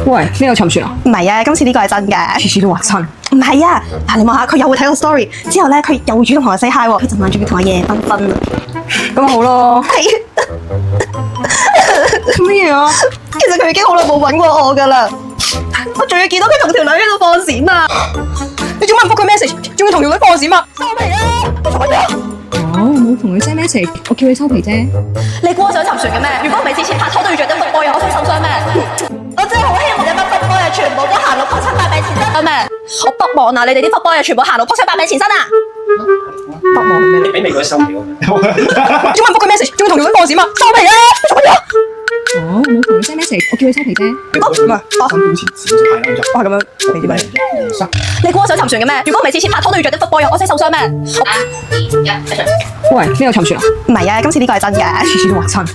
喂，呢個沉船啊？唔係啊，今次呢個係真嘅。次次都話真。唔係啊，嗱你望下，佢又會睇我 story，之後咧佢又會主動同我 say hi 喎，佢尋晚仲要同我夜繽紛啊。咁好咯。係，咩啊？其實佢已經好耐冇揾過我噶啦，我仲要見到佢同條女喺度放閃啊！你做乜唔覆佢 message？仲要同條女放閃啊？收皮啊！做乜嘢？我冇同佢 send message，我叫佢收皮啫。你估我想沉船嘅咩？如果唔係次次拍拖都要着得福波，我想受傷咩？我真係好希望你班福波嘢全部都行到撲親百命前身咩？我北望啊！你哋啲福波嘢全部行到撲親百命前身啊！北望係咩？你俾美國收皮喎。你做乜唔覆佢 message？仲要同條女放閃啊？收皮啊！做乜嘢？我冇同佢 send message，我叫佢收皮啫。唔係，3秒前閃咗係啦，哇咁樣，你點解？你估我想沉船嘅咩？如果唔係次次拍拖都要着得福波，我使受傷咩？喂，呢個沉船啊？唔係啊，今次呢個係真嘅。次次都話真。